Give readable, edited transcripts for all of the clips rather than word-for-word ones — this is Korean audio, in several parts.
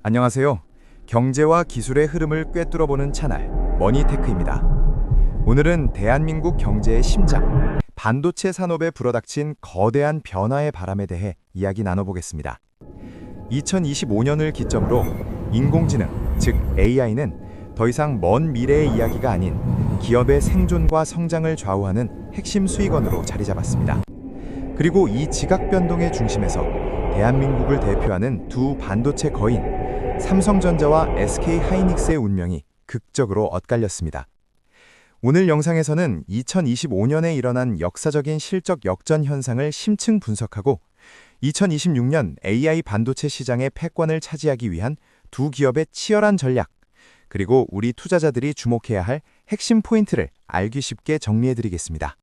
안녕하세요. 경제와 기술의 흐름을 꿰뚫어보는 채널 머니테크입니다. 오늘은 대한민국 경제의 심장, 반도체 산업에 불어닥친 거대한 변화의 바람에 대해 이야기 나눠보겠습니다. 2025년을 기점으로 인공지능, 즉 AI는 더 이상 먼 미래의 이야기가 아닌 기업의 생존과 성장을 좌우하는 핵심 수익원으로 자리 잡았습니다. 그리고 이 지각 변동의 중심에서 대한민국을 대표하는 두 반도체 거인 삼성전자와 SK하이닉스의 운명이 극적으로 엇갈렸습니다. 오늘 영상에서는 2025년에 일어난 역사적인 실적 역전 현상을 심층 분석하고 2026년 AI 반도체 시장의 패권을 차지하기 위한 두 기업의 치열한 전략, 그리고 우리 투자자들이 주목해야 할 핵심 포인트를 알기 쉽게 정리해드리겠습니다.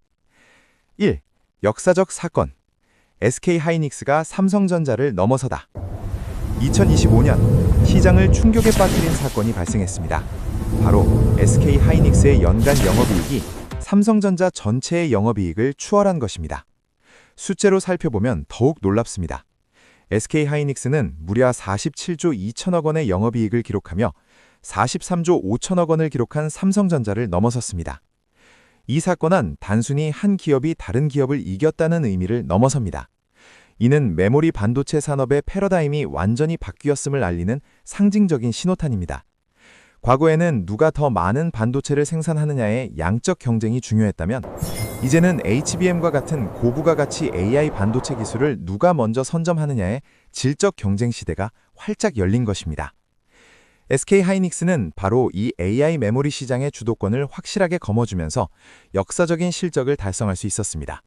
1. 역사적 사건. SK하이닉스가 삼성전자를 넘어서다. 2025년 시장을 충격에 빠뜨린 사건이 발생했습니다. 바로 SK하이닉스의 연간 영업이익이 삼성전자 전체의 영업이익을 추월한 것입니다. 숫자로 살펴보면 더욱 놀랍습니다. SK하이닉스는 무려 47조 2천억 원의 영업이익을 기록하며 43조 5천억 원을 기록한 삼성전자를 넘어섰습니다. 이 사건은 단순히 한 기업이 다른 기업을 이겼다는 의미를 넘어섭니다. 이는 메모리 반도체 산업의 패러다임이 완전히 바뀌었음을 알리는 상징적인 신호탄입니다. 과거에는 누가 더 많은 반도체를 생산하느냐의 양적 경쟁이 중요했다면 이제는 HBM과 같은 고부가 가치 AI 반도체 기술을 누가 먼저 선점하느냐의 질적 경쟁 시대가 활짝 열린 것입니다. SK하이닉스는 바로 이 AI 메모리 시장의 주도권을 확실하게 거머쥐면서 역사적인 실적을 달성할 수 있었습니다.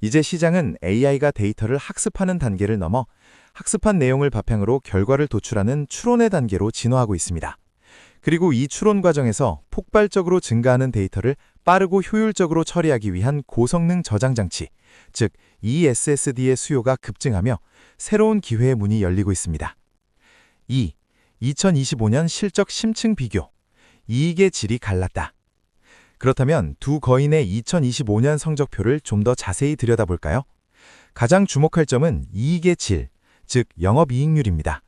이제 시장은 AI가 데이터를 학습하는 단계를 넘어 학습한 내용을 바탕으로 결과를 도출하는 추론의 단계로 진화하고 있습니다. 그리고 이 추론 과정에서 폭발적으로 증가하는 데이터를 빠르고 효율적으로 처리하기 위한 고성능 저장 장치, 즉 ESSD의 수요가 급증하며 새로운 기회의 문이 열리고 있습니다. 2. 2025년 실적 심층 비교. 이익의 질이 갈랐다. 그렇다면 두 거인의 2025년 성적표를 좀 더 자세히 들여다볼까요? 가장 주목할 점은 이익의 질, 즉 영업이익률입니다.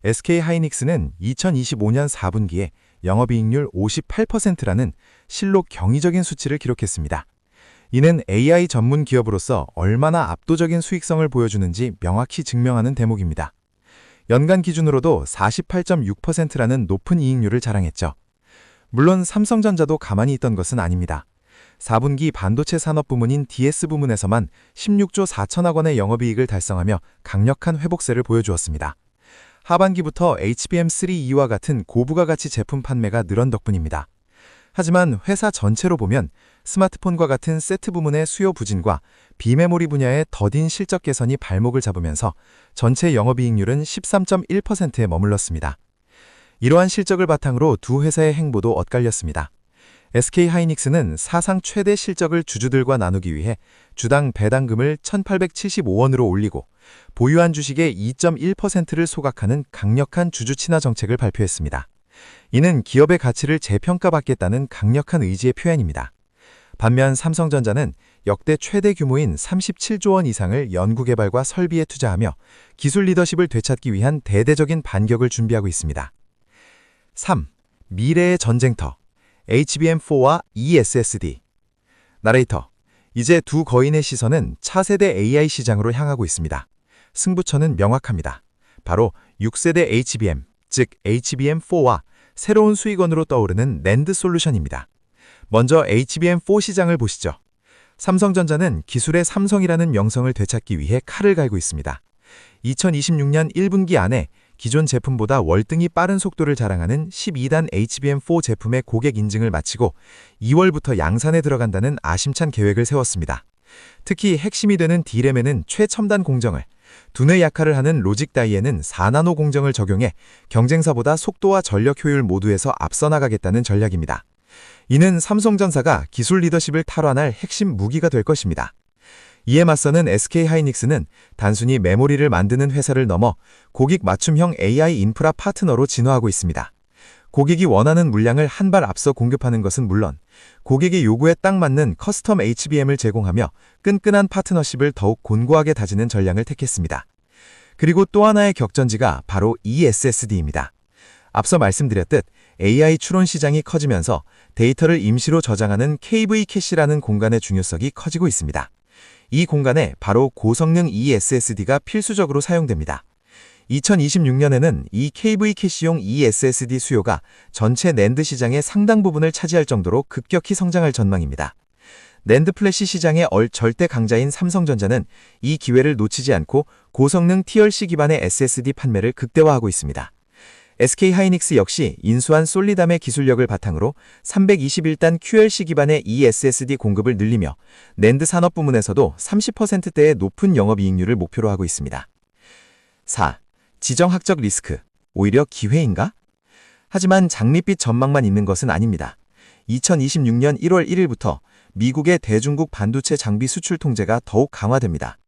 SK하이닉스는 2025년 4분기에 영업이익률 58%라는 실로 경이적인 수치를 기록했습니다. 이는 AI 전문 기업으로서 얼마나 압도적인 수익성을 보여주는지 명확히 증명하는 대목입니다. 연간 기준으로도 48.6%라는 높은 이익률을 자랑했죠. 물론 삼성전자도 가만히 있던 것은 아닙니다. 4분기 반도체 산업 부문인 DS 부문에서만 16조 4천억 원의 영업이익을 달성하며 강력한 회복세를 보여주었습니다. 하반기부터 HBM3E와 같은 고부가 가치 제품 판매가 늘은 덕분입니다. 하지만 회사 전체로 보면 스마트폰과 같은 세트 부문의 수요 부진과 비메모리 분야의 더딘 실적 개선이 발목을 잡으면서 전체 영업이익률은 13.1%에 머물렀습니다. 이러한 실적을 바탕으로 두 회사의 행보도 엇갈렸습니다. SK하이닉스는 사상 최대 실적을 주주들과 나누기 위해 주당 배당금을 1,875원으로 올리고 보유한 주식의 2.1%를 소각하는 강력한 주주 친화 정책을 발표했습니다. 이는 기업의 가치를 재평가받겠다는 강력한 의지의 표현입니다. 반면 삼성전자는 역대 최대 규모인 37조 원 이상을 연구개발과 설비에 투자하며 기술 리더십을 되찾기 위한 대대적인 반격을 준비하고 있습니다. 3. 미래의 전쟁터. HBM4와 ESSD. 나레이터. 이제 두 거인의 시선은 차세대 AI 시장으로 향하고 있습니다. 승부처는 명확합니다. 바로 6세대 HBM, 즉 HBM4와 새로운 수익원으로 떠오르는 낸드 솔루션입니다. 먼저 HBM4 시장을 보시죠. 삼성전자는 기술의 삼성이라는 명성을 되찾기 위해 칼을 갈고 있습니다. 2026년 1분기 안에 기존 제품보다 월등히 빠른 속도를 자랑하는 12단 HBM4 제품의 고객 인증을 마치고 2월부터 양산에 들어간다는 아심찬 계획을 세웠습니다. 특히 핵심이 되는 D램에는 최첨단 공정을, 두뇌 약화를 하는 로직 다이에는 4나노 공정을 적용해 경쟁사보다 속도와 전력 효율 모두에서 앞서 나가겠다는 전략입니다. 이는 삼성전자가 기술 리더십을 탈환할 핵심 무기가 될 것입니다. 이에 맞서는 SK하이닉스는 단순히 메모리를 만드는 회사를 넘어 고객 맞춤형 AI 인프라 파트너로 진화하고 있습니다. 고객이 원하는 물량을 한 발 앞서 공급하는 것은 물론 고객의 요구에 딱 맞는 커스텀 HBM을 제공하며 끈끈한 파트너십을 더욱 곤고하게 다지는 전략을 택했습니다. 그리고 또 하나의 격전지가 바로 eSSD입니다. 앞서 말씀드렸듯 AI 추론 시장이 커지면서 데이터를 임시로 저장하는 KV 캐시라는 공간의 중요성이 커지고 있습니다. 이 공간에 바로 고성능 eSSD가 필수적으로 사용됩니다. 2026년에는 이 KV 캐시용 eSSD 수요가 전체 낸드 시장의 상당 부분을 차지할 정도로 급격히 성장할 전망입니다. 낸드 플래시 시장의 절대 강자인 삼성전자는 이 기회를 놓치지 않고 고성능 TLC 기반의 SSD 판매를 극대화하고 있습니다. SK하이닉스 역시 인수한 솔리담의 기술력을 바탕으로 321단 QLC 기반의 eSSD 공급을 늘리며 낸드 산업 부문에서도 30%대의 높은 영업이익률을 목표로 하고 있습니다. 4. 지정학적 리스크, 오히려 기회인가? 하지만 장밋빛 전망만 있는 것은 아닙니다. 2026년 1월 1일부터 미국의 대중국 반도체 장비 수출 통제가 더욱 강화됩니다.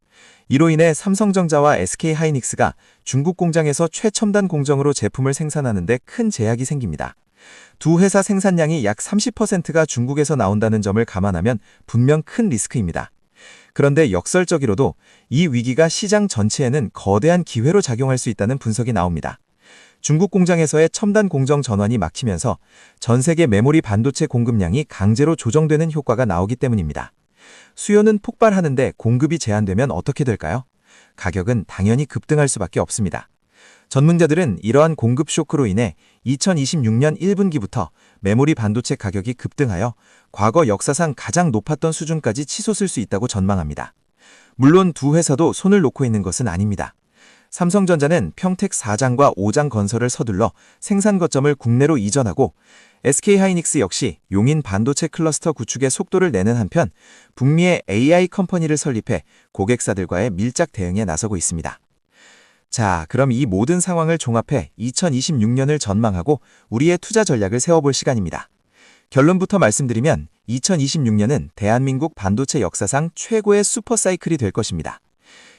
이로 인해 삼성전자와 SK하이닉스가 중국 공장에서 최첨단 공정으로 제품을 생산하는 데 큰 제약이 생깁니다. 두 회사 생산량이 약 30%가 중국에서 나온다는 점을 감안하면 분명 큰 리스크입니다. 그런데 역설적으로도 이 위기가 시장 전체에는 거대한 기회로 작용할 수 있다는 분석이 나옵니다. 중국 공장에서의 첨단 공정 전환이 막히면서 전 세계 메모리 반도체 공급량이 강제로 조정되는 효과가 나오기 때문입니다. 수요는 폭발하는데 공급이 제한되면 어떻게 될까요? 가격은 당연히 급등할 수밖에 없습니다. 전문가들은 이러한 공급 쇼크로 인해 2026년 1분기부터 메모리 반도체 가격이 급등하여 과거 역사상 가장 높았던 수준까지 치솟을 수 있다고 전망합니다. 물론 두 회사도 손을 놓고 있는 것은 아닙니다. 삼성전자는 평택 4장과 5장 건설을 서둘러 생산 거점을 국내로 이전하고 SK하이닉스 역시 용인 반도체 클러스터 구축에 속도를 내는 한편 북미의 AI 컴퍼니를 설립해 고객사들과의 밀착 대응에 나서고 있습니다. 자, 그럼 이 모든 상황을 종합해 2026년을 전망하고 우리의 투자 전략을 세워볼 시간입니다. 결론부터 말씀드리면 2026년은 대한민국 반도체 역사상 최고의 슈퍼사이클이 될 것입니다.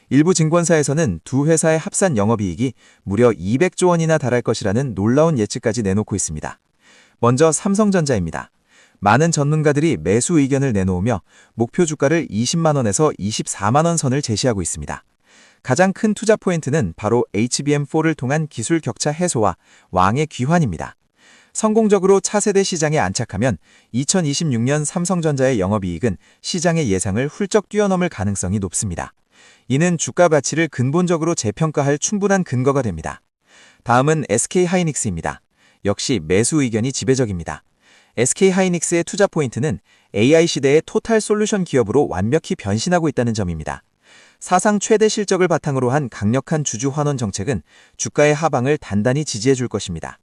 일부 증권사에서는 두 회사의 합산 영업이익이 무려 200조 원이나 달할 것이라는 놀라운 예측까지 내놓고 있습니다. 먼저 삼성전자입니다. 많은 전문가들이 매수 의견을 내놓으며 목표 주가를 20만 원에서 24만 원 선을 제시하고 있습니다. 가장 큰 투자 포인트는 바로 HBM4를 통한 기술 격차 해소와 왕의 귀환입니다. 성공적으로 차세대 시장에 안착하면 2026년 삼성전자의 영업이익은 시장의 예상을 훌쩍 뛰어넘을 가능성이 높습니다. 이는 주가 가치를 근본적으로 재평가할 충분한 근거가 됩니다. 다음은 SK하이닉스입니다. 역시 매수 의견이 지배적입니다. SK하이닉스의 투자 포인트는 AI 시대의 토탈 솔루션 기업으로 완벽히 변신하고 있다는 점입니다. 사상 최대 실적을 바탕으로 한 강력한 주주 환원 정책은 주가의 하방을 단단히 지지해 줄 것입니다.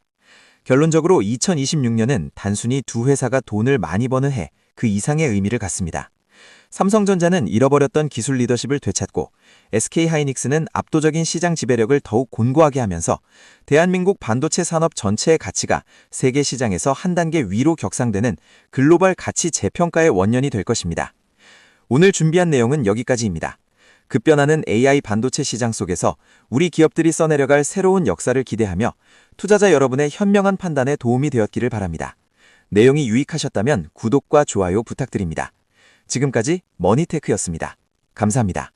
결론적으로 2026년은 단순히 두 회사가 돈을 많이 버는 해, 그 이상의 의미를 갖습니다. 삼성전자는 잃어버렸던 기술 리더십을 되찾고 SK하이닉스는 압도적인 시장 지배력을 더욱 곤고하게 하면서 대한민국 반도체 산업 전체의 가치가 세계 시장에서 한 단계 위로 격상되는 글로벌 가치 재평가의 원년이 될 것입니다. 오늘 준비한 내용은 여기까지입니다. 급변하는 AI 반도체 시장 속에서 우리 기업들이 써내려갈 새로운 역사를 기대하며 투자자 여러분의 현명한 판단에 도움이 되었기를 바랍니다. 내용이 유익하셨다면 구독과 좋아요 부탁드립니다. 지금까지 머니테크였습니다. 감사합니다.